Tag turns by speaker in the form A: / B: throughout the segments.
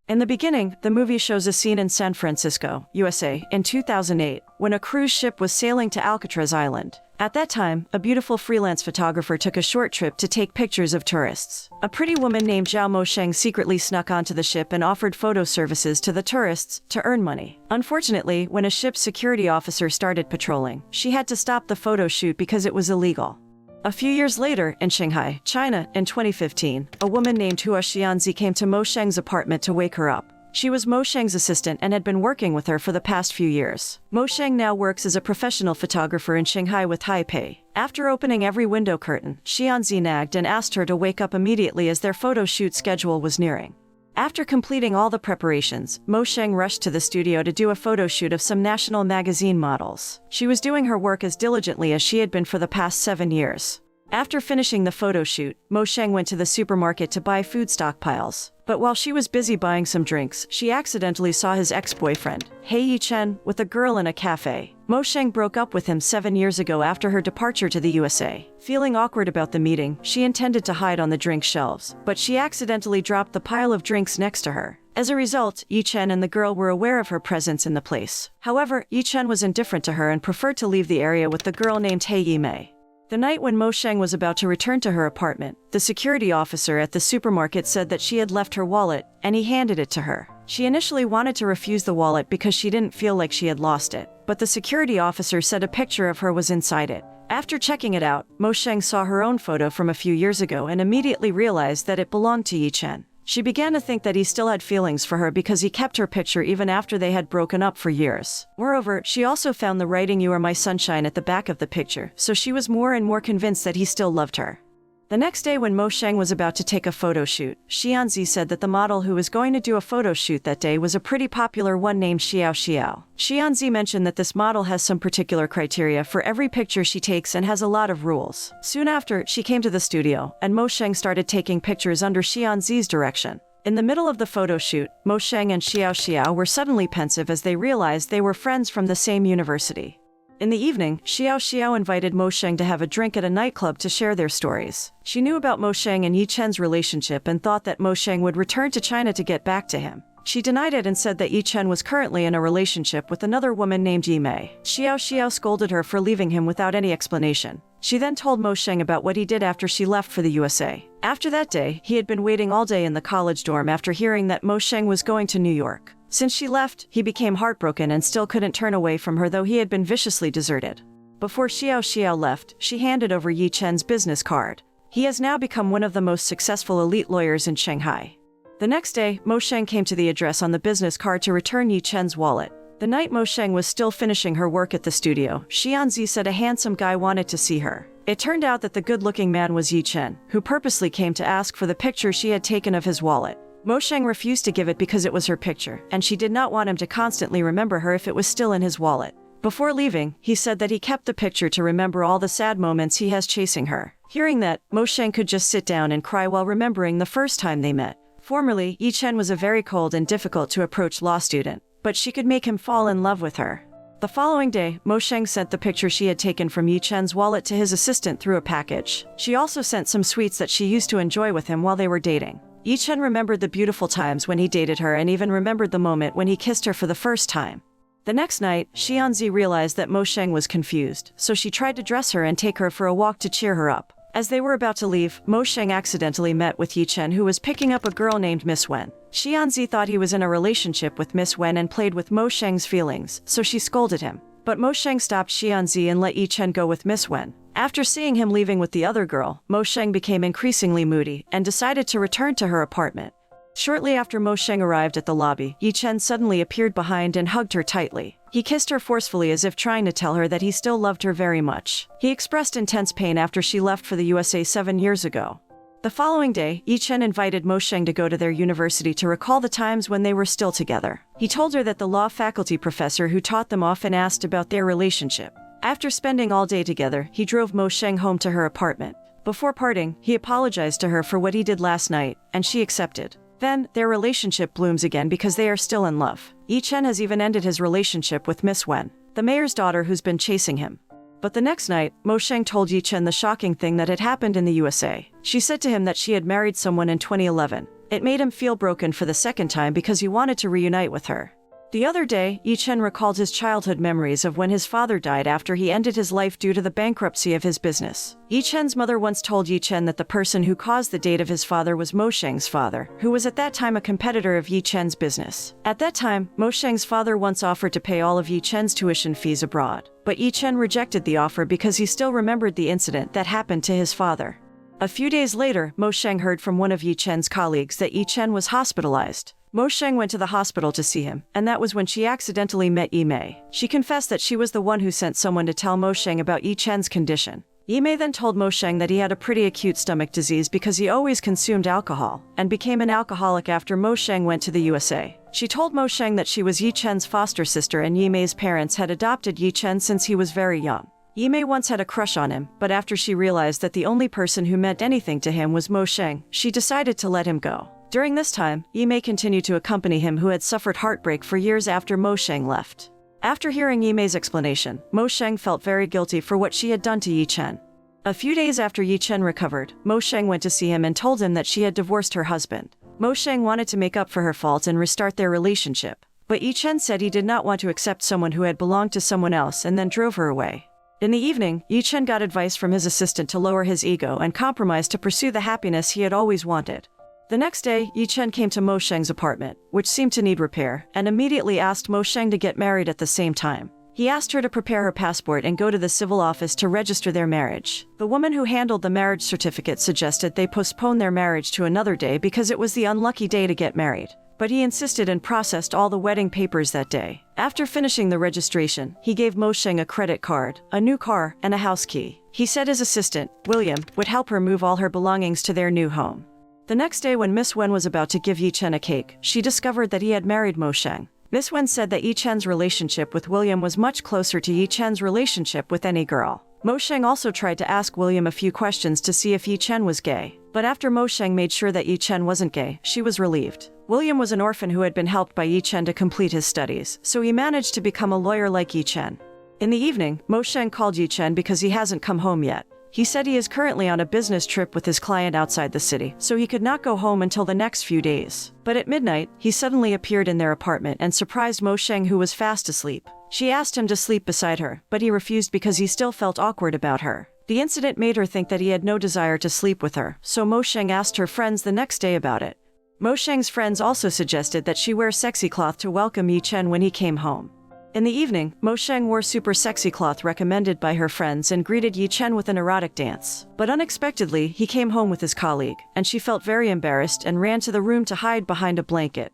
A: In the beginning, the movie shows a scene in San Francisco, USA, in 2008, when a cruise ship was sailing to Alcatraz Island. At that time, a beautiful freelance photographer took a short trip to take pictures of tourists. A pretty woman named Zhao Mosheng secretly snuck onto the ship and offered photo services to the tourists to earn money. Unfortunately, when a ship's security officer started patrolling, she had to stop the photo shoot because it was illegal. A few years later, in Shanghai, China, in 2015, a woman named He Yichen came to Mosheng's apartment to wake her up. She was Mosheng's assistant and had been working with her for the past few years. Mosheng now works as a professional photographer in Shanghai with high pay. After opening every window curtain, Xianzi nagged and asked her to wake up immediately as their photo shoot schedule was nearing. After completing all the preparations, Mosheng rushed to the studio to do a photo shoot of some national magazine models. She was doing her work as diligently as she had been for the past 7 years. After finishing the photo shoot, Mosheng went to the supermarket to buy food stockpiles. But while she was busy buying some drinks, she accidentally saw his ex-boyfriend, He Yichen, with a girl in a cafe. Mosheng broke up with him 7 years ago after her departure to the USA. Feeling awkward about the meeting, she intended to hide on the drink shelves, but she accidentally dropped the pile of drinks next to her. As a result, Yichen and the girl were aware of her presence in the place. However, Yichen was indifferent to her and preferred to leave the area with the girl named He Yimei. The night when Mosheng was about to return to her apartment, the security officer at the supermarket said that she had left her wallet, and he handed it to her. She initially wanted to refuse the wallet because she didn't feel like she had lost it, but the security officer said a picture of her was inside it. After checking it out, Mosheng saw her own photo from a few years ago and immediately realized that it belonged to Yichen. She began to think that he still had feelings for her because he kept her picture even after they had broken up for years. Moreover, she also found the writing "You are my sunshine" at the back of the picture, so she was more and more convinced that he still loved her. The next day when Mosheng was about to take a photo shoot, Xianzi said that the model who was going to do a photo shoot that day was a pretty popular one named Xiao. Xianzi mentioned that this model has some particular criteria for every picture she takes and has a lot of rules. Soon after, she came to the studio, and Mosheng started taking pictures under Xianzi's direction. In the middle of the photo shoot, Mosheng and Xiao were suddenly pensive as they realized they were friends from the same university. In the evening, Xiao invited Mosheng to have a drink at a nightclub to share their stories. She knew about Mosheng and Yichen's relationship and thought that Mosheng would return to China to get back to him. She denied it and said that Yichen was currently in a relationship with another woman named Yimei. Xiao scolded her for leaving him without any explanation. She then told Mosheng about what he did after she left for the USA. After that day, he had been waiting all day in the college dorm after hearing that Mosheng was going to New York. Since she left, he became heartbroken and still couldn't turn away from her, though he had been viciously deserted. Before Xiao left, she handed over Yichen's business card. He has now become one of the most successful elite lawyers in Shanghai. The next day, Mosheng came to the address on the business card to return Yichen's wallet. The night Mosheng was still finishing her work at the studio, Xianzi said a handsome guy wanted to see her. It turned out that the good-looking man was Yichen, who purposely came to ask for the picture she had taken of his wallet. Mosheng refused to give it because it was her picture, and she did not want him to constantly remember her if it was still in his wallet. Before leaving, he said that he kept the picture to remember all the sad moments he has chasing her. Hearing that, Mosheng could just sit down and cry while remembering the first time they met. Formerly, Yichen was a very cold and difficult to approach law student, but she could make him fall in love with her. The following day, Mosheng sent the picture she had taken from Yichen's wallet to his assistant through a package. She also sent some sweets that she used to enjoy with him while they were dating. Yichen remembered the beautiful times when he dated her and even remembered the moment when he kissed her for the first time. The next night, Xianzi realized that Mosheng was confused, so she tried to dress her and take her for a walk to cheer her up. As they were about to leave, Mosheng accidentally met with Yichen, who was picking up a girl named Miss Wen. Xianzi thought he was in a relationship with Miss Wen and played with Mosheng's feelings, so she scolded him. But Mosheng stopped Xianzi and let Yichen go with Miss Wen. After seeing him leaving with the other girl, Mosheng became increasingly moody and decided to return to her apartment. Shortly after Mosheng arrived at the lobby, Yichen suddenly appeared behind and hugged her tightly. He kissed her forcefully as if trying to tell her that he still loved her very much. He expressed intense pain after she left for the USA 7 years ago. The following day, Yichen invited Mosheng to go to their university to recall the times when they were still together. He told her that the law faculty professor who taught them often asked about their relationship. After spending all day together, he drove Mosheng home to her apartment. Before parting, he apologized to her for what he did last night, and she accepted. Then, their relationship blooms again because they are still in love. Yichen has even ended his relationship with Miss Wen, the mayor's daughter who's been chasing him. But the next night, Mosheng told Yichen the shocking thing that had happened in the USA. She said to him that she had married someone in 2011. It made him feel broken for the second time because he wanted to reunite with her. The other day, Yichen recalled his childhood memories of when his father died after he ended his life due to the bankruptcy of his business. Yichen's mother once told Yichen that the person who caused the death of his father was Mosheng's father, who was at that time a competitor of Yichen's business. At that time, Mosheng's father once offered to pay all of Yichen's tuition fees abroad, but Yichen rejected the offer because he still remembered the incident that happened to his father. A few days later, Mosheng heard from one of Yichen's colleagues that Yichen was hospitalized. Mosheng went to the hospital to see him, and that was when she accidentally met Yimei. She confessed that she was the one who sent someone to tell Mosheng about Yichen's condition. Yimei then told Mosheng that he had a pretty acute stomach disease because he always consumed alcohol, and became an alcoholic after Mosheng went to the USA. She told Mosheng that she was Yichen's foster sister and Yimei's parents had adopted Yichen since he was very young. Yimei once had a crush on him, but after she realized that the only person who meant anything to him was Mosheng, she decided to let him go. During this time, Yimei continued to accompany him who had suffered heartbreak for years after Mosheng left. After hearing Yimei's explanation, Mosheng felt very guilty for what she had done to Yichen. A few days after Yichen recovered, Mosheng went to see him and told him that she had divorced her husband. Mosheng wanted to make up for her fault and restart their relationship, but Yichen said he did not want to accept someone who had belonged to someone else and then drove her away. In the evening, Yichen got advice from his assistant to lower his ego and compromise to pursue the happiness he had always wanted. The next day, Yichen came to Mosheng's apartment, which seemed to need repair, and immediately asked Mosheng to get married at the same time. He asked her to prepare her passport and go to the civil office to register their marriage. The woman who handled the marriage certificate suggested they postpone their marriage to another day because it was the unlucky day to get married. But he insisted and processed all the wedding papers that day. After finishing the registration, he gave Mosheng a credit card, a new car, and a house key. He said his assistant, William, would help her move all her belongings to their new home. The next day when Miss Wen was about to give Yichen a cake, she discovered that he had married Mosheng. Miss Wen said that Yichen's relationship with William was much closer to Yichen's relationship with any girl. Mosheng also tried to ask William a few questions to see if Yichen was gay, but after Mosheng made sure that Yichen wasn't gay, she was relieved. William was an orphan who had been helped by Yichen to complete his studies, so he managed to become a lawyer like Yichen. In the evening, Mosheng called Yichen because he hasn't come home yet. He said he is currently on a business trip with his client outside the city, so he could not go home until the next few days. But at midnight, he suddenly appeared in their apartment and surprised Mosheng, who was fast asleep. She asked him to sleep beside her, but he refused because he still felt awkward about her. The incident made her think that he had no desire to sleep with her, so Mosheng asked her friends the next day about it. Mosheng's friends also suggested that she wear sexy cloth to welcome Yichen when he came home. In the evening, Mosheng wore super sexy cloth recommended by her friends and greeted Yichen with an erotic dance. But unexpectedly, he came home with his colleague, and she felt very embarrassed and ran to the room to hide behind a blanket.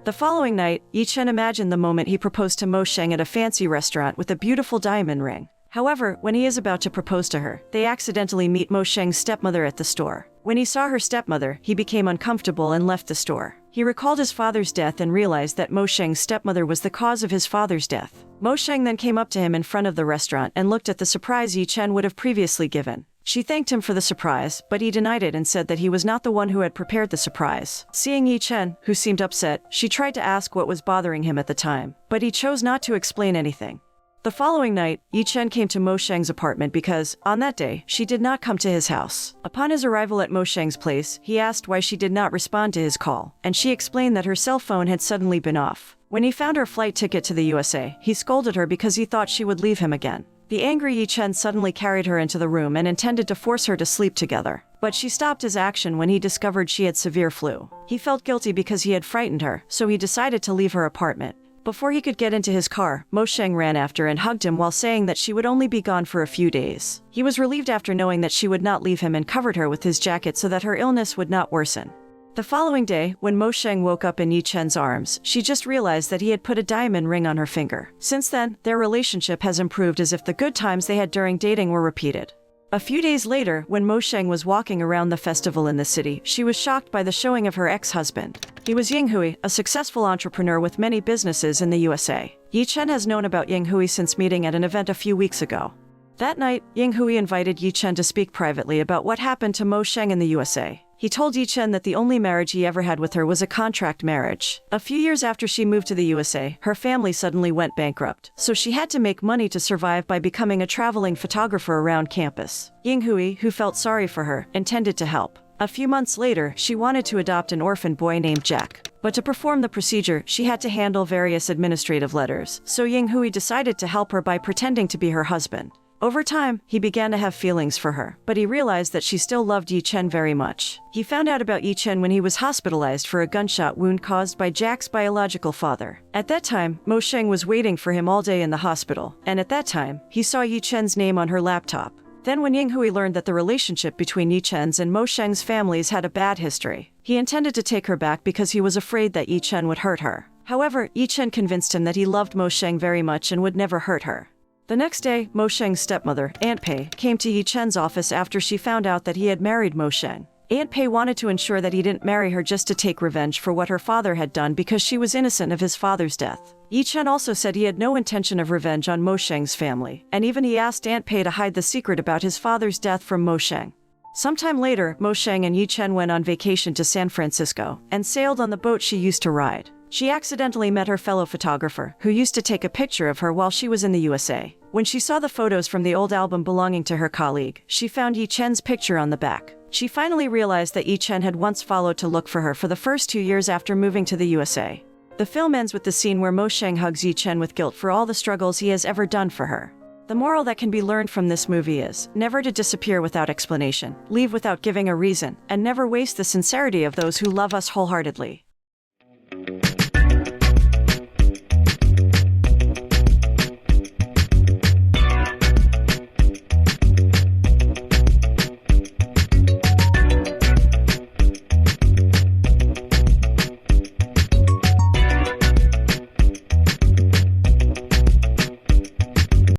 A: The following night, Yichen imagined the moment he proposed to Mosheng at a fancy restaurant with a beautiful diamond ring. However, when he is about to propose to her, they accidentally meet Mosheng's stepmother at the store. When he saw her stepmother, he became uncomfortable and left the store. He recalled his father's death and realized that Mosheng's stepmother was the cause of his father's death. Mosheng then came up to him in front of the restaurant and looked at the surprise Yichen would have previously given. She thanked him for the surprise, but he denied it and said that he was not the one who had prepared the surprise. Seeing Yichen, who seemed upset, she tried to ask what was bothering him at the time, but he chose not to explain anything. The following night, Yichen came to Mosheng's apartment because, on that day, she did not come to his house. Upon his arrival at Mosheng's place, he asked why she did not respond to his call, and she explained that her cell phone had suddenly been off. When he found her flight ticket to the USA, he scolded her because he thought she would leave him again. The angry Yichen suddenly carried her into the room and intended to force her to sleep together. But she stopped his action when he discovered she had severe flu. He felt guilty because he had frightened her, so he decided to leave her apartment. Before he could get into his car, Mosheng ran after and hugged him while saying that she would only be gone for a few days. He was relieved after knowing that she would not leave him and covered her with his jacket so that her illness would not worsen. The following day, when Mosheng woke up in Yichen's arms, she just realized that he had put a diamond ring on her finger. Since then, their relationship has improved as if the good times they had during dating were repeated. A few days later, when Mosheng was walking around the festival in the city, she was shocked by the showing of her ex-husband. He was Ying Hui, a successful entrepreneur with many businesses in the USA. Yichen has known about Ying Hui since meeting at an event a few weeks ago. That night, Ying Hui invited Yichen to speak privately about what happened to Mosheng in the USA. He told Yichen that the only marriage he ever had with her was a contract marriage. A few years after she moved to the USA, her family suddenly went bankrupt, so she had to make money to survive by becoming a traveling photographer around campus. Ying Hui, who felt sorry for her, intended to help. A few months later, she wanted to adopt an orphan boy named Jack. But to perform the procedure, she had to handle various administrative letters, so Ying Hui decided to help her by pretending to be her husband. Over time, he began to have feelings for her, but he realized that she still loved Yichen very much. He found out about Yichen when he was hospitalized for a gunshot wound caused by Jack's biological father. At that time, Mosheng was waiting for him all day in the hospital, and at that time, he saw Yichen's name on her laptop. Then when Ying Hui learned that the relationship between Yichen's and Mosheng's families had a bad history, he intended to take her back because he was afraid that Yichen would hurt her. However, Yichen convinced him that he loved Mosheng very much and would never hurt her. The next day, Mosheng's stepmother, Aunt Pei, came to Yichen's office after she found out that he had married Mosheng. Aunt Pei wanted to ensure that he didn't marry her just to take revenge for what her father had done because she was innocent of his father's death. Yichen also said he had no intention of revenge on Mosheng's family, and even he asked Aunt Pei to hide the secret about his father's death from Mosheng. Sometime later, Mosheng and Yichen went on vacation to San Francisco and sailed on the boat she used to ride. She accidentally met her fellow photographer, who used to take a picture of her while she was in the USA. When she saw the photos from the old album belonging to her colleague, she found Yichen's picture on the back. She finally realized that Yichen had once followed to look for her for the first 2 years after moving to the USA. The film ends with the scene where Mosheng hugs Yichen with guilt for all the struggles he has ever done for her. The moral that can be learned from this movie is, never to disappear without explanation, leave without giving a reason, and never waste the sincerity of those who love us wholeheartedly.